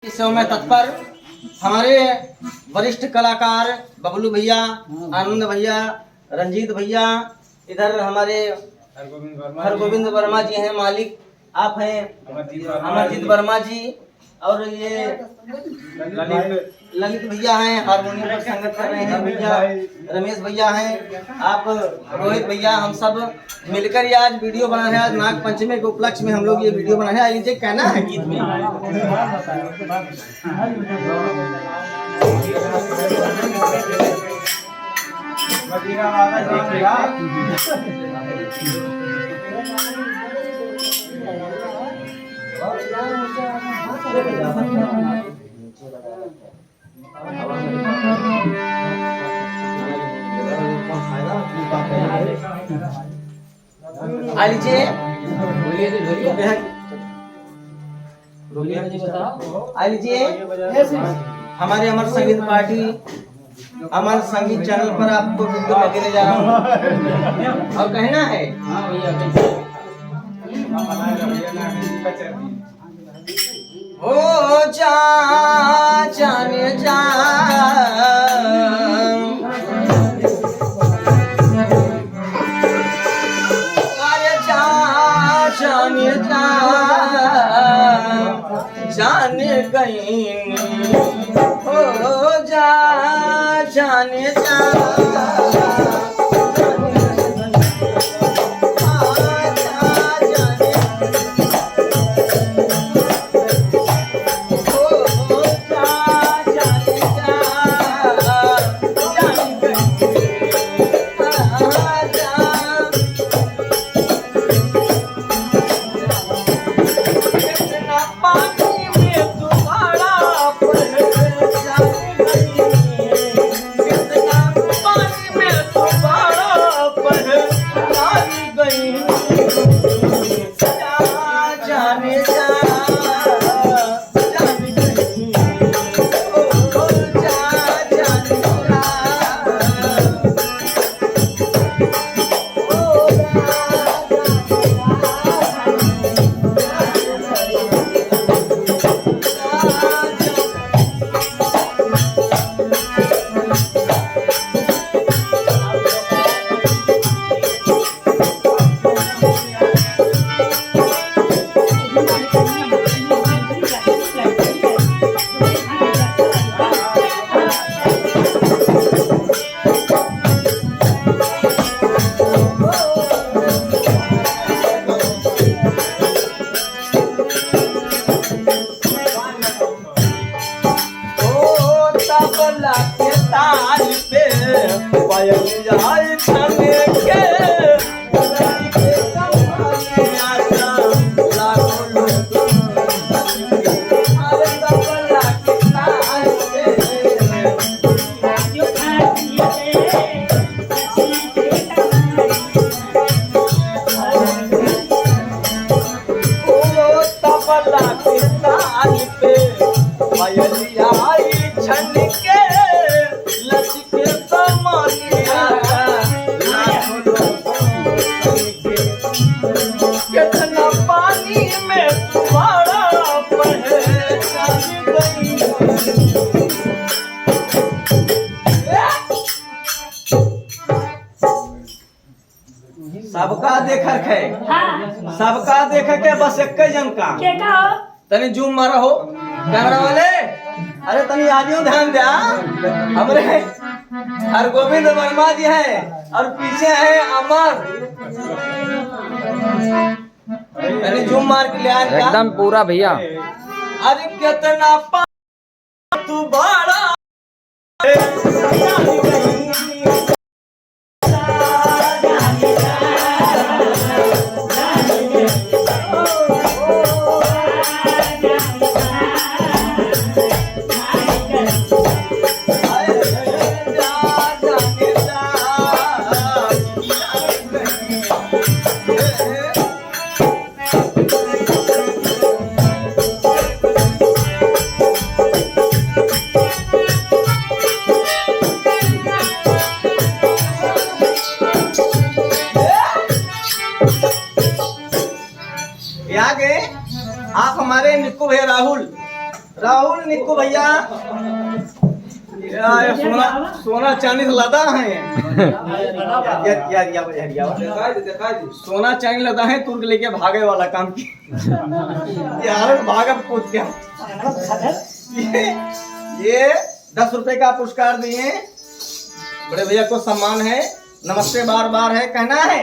इस शो में तत्पर हमारे वरिष्ठ कलाकार बबलू भैया, आनंद भैया, रंजीत भैया, इधर हमारे हरगोविंद वर्मा जी हैं, मालिक आप हैं अमरजीत वर्मा जी, और ये ललित भैया हैं, हारमोनियम पर संगत कर रहे हैं भैया, रमेश भैया हैं, आप रोहित भैया, हम सब मिलकर ये आज वीडियो बना रहे हैं। आज नाग पंचमी के उपलक्ष्य में हम लोग ये वीडियो बना रहे हैं। लीजिए कहना है गीत में लीजिए लीजिए हमारे अमर संगीत पार्टी अमर संगीत चैनल पर आपको वीडियो में देने जा रहा हूँ और कहना है ओ जान जा जान गई हो जान सबका देखक है, सबका देख के बस एक जन का तनी जूम मारा हो कैमरा वाले, अरे तनी आदियों ध्यान दिया। हमरे हरगोविंद वर्मा जी हैं और पीछे है अमर, तनी जूम मार के ले एकदम पूरा भैया। अरे कितना तू बड़ा राहुल निक्कू भैया यार सोना सोना चांदी से लदा है सोना चांदी लदा है तुर्क लेके भागे वाला काम की यार भागा पूछ क्या ये 10 रुपए का पुरस्कार दिए बड़े भैया को सम्मान है नमस्ते बार बार है कहना है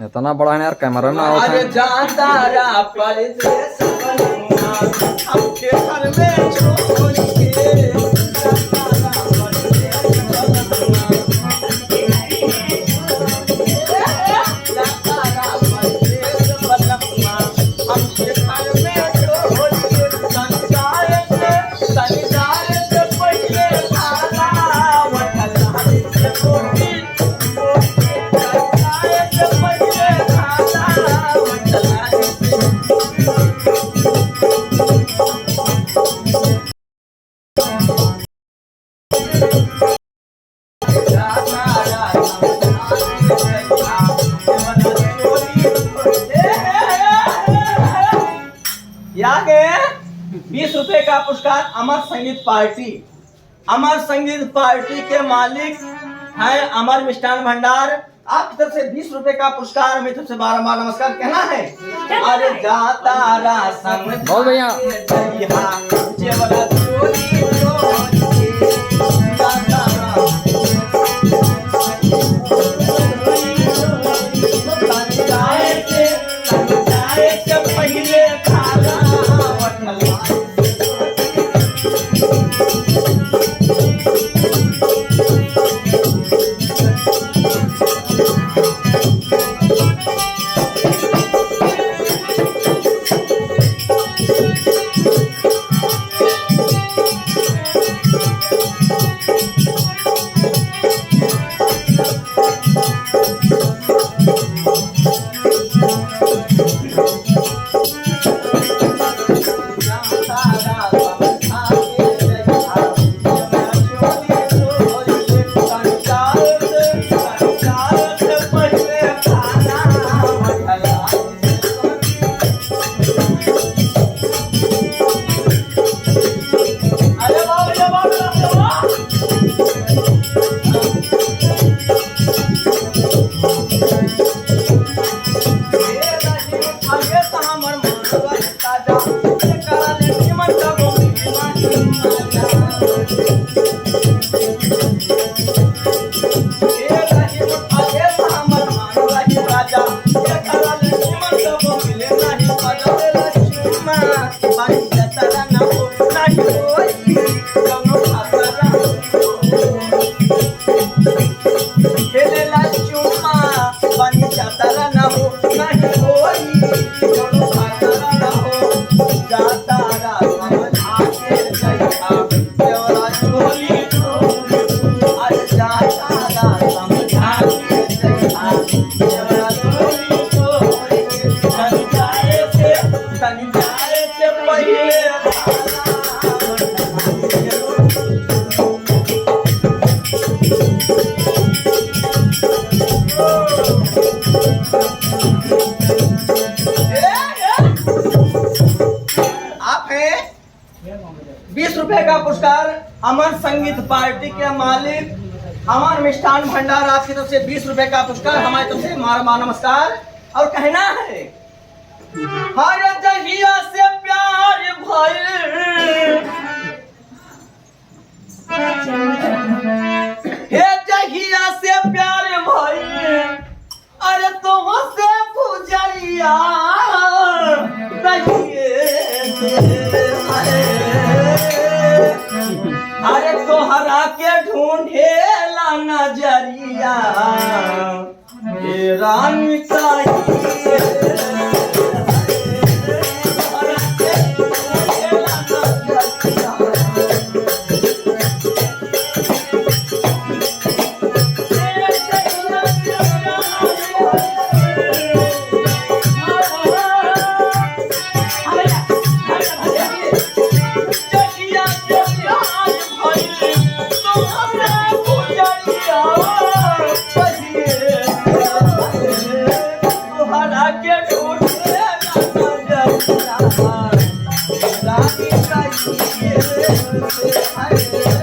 इतना बड़ा है यार कैमरा ना अरे जाता रा परदेस बनुआ हमके घर में छोड़ के जाता रा परदेस बनुआ जाता रा परदेस बनुआ हमके घर में छोड़ के संसार से पहले खाना वठला से कोटी यागे 20 रुपए का पुरस्कार अमर संगीत पार्टी। अमर संगीत पार्टी के मालिक है अमर मिष्ठान भंडार। आपकी तरफ से 20 रुपए का पुरस्कार हमें तरफ से बारंबार नमस्कार कहना है। अरे जाता रा संग बहुत भैया आप हैं 20 रुपए का पुरस्कार अमर संगीत पार्टी के मालिक अमर मिष्ठान भंडार। आपकी तरफ से 20 रुपए का पुरस्कार हमारी तरफ से मारा नमस्कार। और कहना है हर जहिया से प्यार भइल हे जहिया से प्यार भइल अरे तुम से पुजरिया अरे तोहरा के ढूंढेला नजरिया रानी चाहिए से है